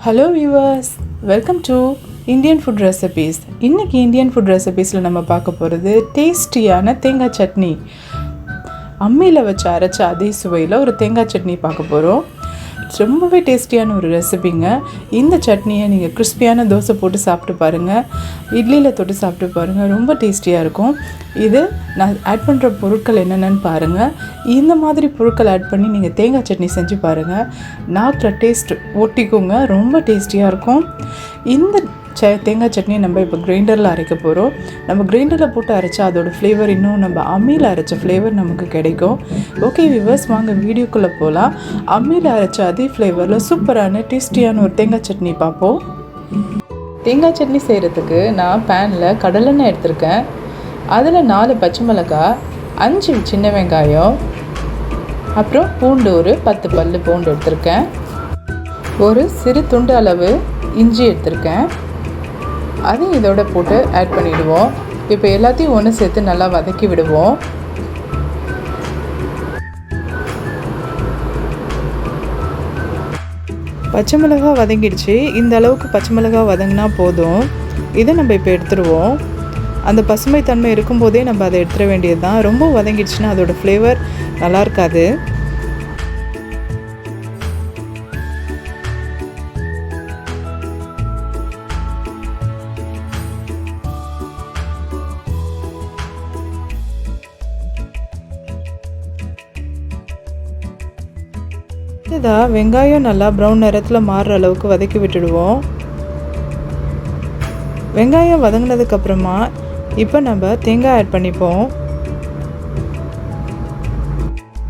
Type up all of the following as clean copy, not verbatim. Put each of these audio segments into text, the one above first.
Hello viewers, welcome to Indian food recipes. இன்னைக்கு Indian food ரெசிபீஸில் நம்ம பார்க்க போகிறது டேஸ்டியான தேங்காய் சட்னி. அம்மியில் வச்சு அரைச்ச அதே சுவையில் ஒரு தேங்காய் சட்னி பார்க்க போகிறோம். ரொம்பவே டேஸ்டியான ஒரு ரெசிபிங்க. இந்த சட்னியை நீங்கள் கிறிஸ்பியான தோசை போட்டு சாப்பிட்டு பாருங்கள், இட்லியில் தொட்டு சாப்பிட்டு பாருங்கள், ரொம்ப டேஸ்டியாக இருக்கும். இது நான் ஆட் பண்ணுற பொருட்கள் என்னென்னு பாருங்கள். இந்த மாதிரி பொருட்கள் ஆட் பண்ணி நீங்கள் தேங்காய் சட்னி செஞ்சு பாருங்கள், நாக்கில் டேஸ்ட் ஒட்டிக்குங்க, ரொம்ப டேஸ்டியாக இருக்கும். இந்த தேங்காய் சட்னியை நம்ம இப்போ கிரைண்டரில் அரைக்க போகிறோம். நம்ம கிரைண்டரில் போட்டு அரைச்சா அதோடய ஃப்ளேவர் இன்னும் நம்ம அம்மியில் அரைச்ச ஃப்ளேவர் நமக்கு கிடைக்கும். ஓகே வியூவர்ஸ், வாங்க வீடியோக்குள்ளே போகலாம். அம்மியில் அரைச்ச அதே ஃப்ளேவரில் சூப்பரான டேஸ்டியான ஒரு தேங்காய் சட்னி பார்ப்போம். தேங்காய் சட்னி செய்கிறதுக்கு நான் பேனில் கடலெண்ணெய் எடுத்திருக்கேன். அதில் 4 பச்சை மிளகாய், 5 சின்ன வெங்காயம், அப்புறம் பூண்டு ஒரு 10 பல் பூண்டு எடுத்திருக்கேன். ஒரு சிறு துண்டு அளவு இஞ்சி எடுத்திருக்கேன். அதையும் இதோட போட்டு ஆட் பண்ணிவிடுவோம். இப்போ எல்லாத்தையும் ஒன்று சேர்த்து நல்லா வதக்கி விடுவோம். பச்சை மிளகாய் வதங்கிடுச்சு. இந்த அளவுக்கு பச்சை மிளகாய் வதங்கினா போதும். இதை நம்ம இப்போ எடுத்துடுவோம். அந்த பசுமை தன்மை இருக்கும்போதே நம்ம அதை எடுத்துட வேண்டியது தான். ரொம்ப வதங்கிடுச்சுன்னா அதோடய ஃப்ளேவர் நல்லா இருக்காது. இதாக வெங்காயம் நல்லா ப்ரௌன் நிறத்தில் மாறுற அளவுக்கு வதக்கி விட்டுடுவோம். வெங்காயம் வதங்கினதுக்கப்புறமா இப்போ நம்ம தேங்காய் ஆட் பண்ணிப்போம்.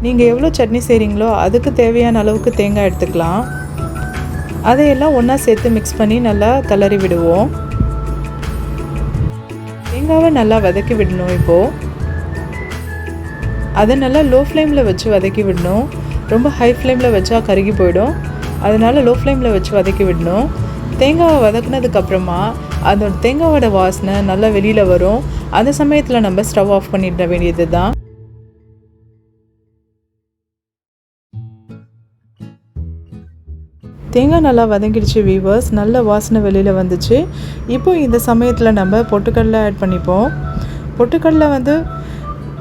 நீங்கள் எவ்வளோ சட்னி செய்கிறீங்களோ அதுக்கு தேவையான அளவுக்கு தேங்காய் எடுத்துக்கலாம். அதையெல்லாம் ஒன்றா சேர்த்து மிக்ஸ் பண்ணி நல்லா கிளறி விடுவோம். தேங்காவை நல்லா வதக்கி விடணும். இப்போது அதை நல்லா லோ ஃப்ளேமில் வச்சு வதக்கி விடணும். ரொம்ப ஹை ஃப்ளேமில் வச்சா கருகி போயிடும். அதனால் லோ ஃப்ளேமில் வச்சு வதக்கி விடணும். தேங்காவை வதக்குனதுக்கப்புறமா அதோட தேங்காவோட வாசனை நல்லா வெளியில் வரும். அந்த சமயத்தில் நம்ம ஸ்டவ் ஆஃப் பண்ணிட வேண்டியது தான். தேங்காய் நல்லா வதங்கிடுச்சு வீவர்ஸ், நல்ல வாசனை வெளியில் வந்துச்சு. இப்போ இந்த சமயத்தில் நம்ம பொட்டுக்கடலை ஆட் பண்ணிப்போம். பொட்டுக்கடலை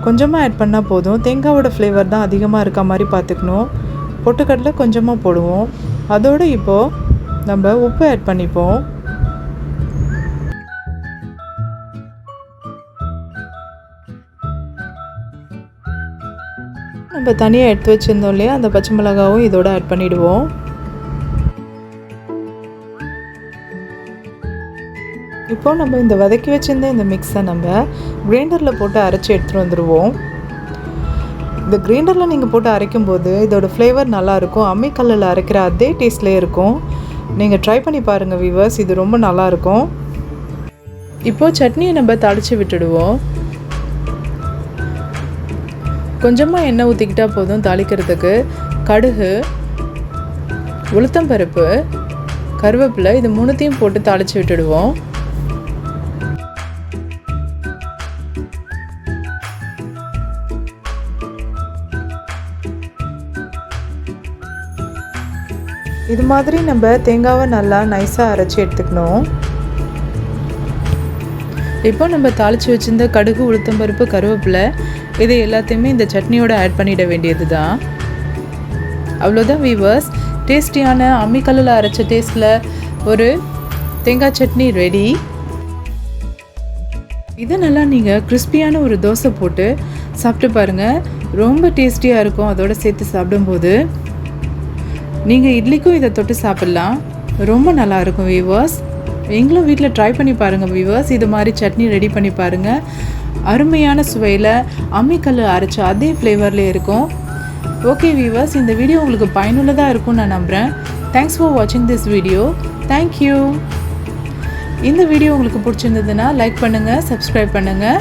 கொஞ்சமாக ஆட் பண்ணால் போதும். தேங்காவோட ஃப்ளேவர் தான் அதிகமாக இருக்க மாதிரி பார்த்துக்கணும். பொட்டுக்கடலை கொஞ்சமாக போடுவோம். அதோடு இப்போது நம்ம உப்பு ஆட் பண்ணிப்போம். நம்ம தனியாக எடுத்து வச்சுருந்தோம் இல்லையா, அந்த பச்சை மிளகாவும் இதோட ஆட் பண்ணிவிடுவோம். இப்போ நம்ம இந்த வதக்கி வச்சுருந்த இந்த மிக்ஸை நம்ம கிரைண்டரில் போட்டு அரைச்சி எடுத்துகிட்டு வந்துடுவோம். இந்த கிரைண்டரில் நீங்கள் போட்டு அரைக்கும்போது இதோட ஃப்ளேவர் நல்லாயிருக்கும். அம்மிக்கல்லில் அரைக்கிற அதே டேஸ்ட்லேயே இருக்கும். நீங்கள் ட்ரை பண்ணி பாருங்கள் வியூவர்ஸ், இது ரொம்ப நல்லாயிருக்கும். இப்போது சட்னியை நம்ம தாளித்து விட்டுடுவோம். கொஞ்சமாக எண்ணெய் ஊற்றிக்கிட்டால் போதும் தாளிக்கிறதுக்கு. கடுகு, உளுத்தம்பருப்பு, கருவேப்பிலை, இது 3த்தையும் போட்டு தாளித்து விட்டுடுவோம். இது மாதிரி நம்ம தேங்காவை நல்லா நைஸாக அரைச்சி எடுத்துக்கணும். இப்போ நம்ம தாளித்து வச்சுருந்த கடுகு, உளுத்தம்பருப்பு, கருவேப்பிலை இது எல்லாத்தையுமே இந்த சட்னியோட ஆட் பண்ணிட வேண்டியது தான். அவ்வளோதான் வீவர்ஸ், டேஸ்டியான அம்மிக்கல்லில் அரைச்ச டேஸ்ட்டில் ஒரு தேங்காய் சட்னி ரெடி. இதை நல்லா நீங்கள் கிறிஸ்பியான ஒரு தோசை போட்டு சாப்பிட்டு பாருங்கள், ரொம்ப டேஸ்டியாக இருக்கும். அதோடு சேர்த்து சாப்பிடும்போது நீங்கள் இட்லிக்கும் இதை தொட்டு சாப்பிட்லாம், ரொம்ப நல்லாயிருக்கும் வீவர்ஸ். எங்களும் வீட்டில் ட்ரை பண்ணி பாருங்கள் வீவர்ஸ். இது மாதிரி சட்னி ரெடி பண்ணி பாருங்கள். அருமையான சுவையில் அம்மிக்கல் அரைச்ச அதே ஃப்ளேவர்லேயே இருக்கும். ஓகே வீவர்ஸ், இந்த வீடியோ உங்களுக்கு பயனுள்ளதாக இருக்கும்னு நான் நம்புகிறேன். தேங்க்ஸ் ஃபார் வாட்சிங் திஸ் வீடியோ. தேங்க்யூ. இந்த வீடியோ உங்களுக்கு பிடிச்சிருந்ததுன்னா லைக் பண்ணுங்கள், சப்ஸ்கிரைப் பண்ணுங்கள்.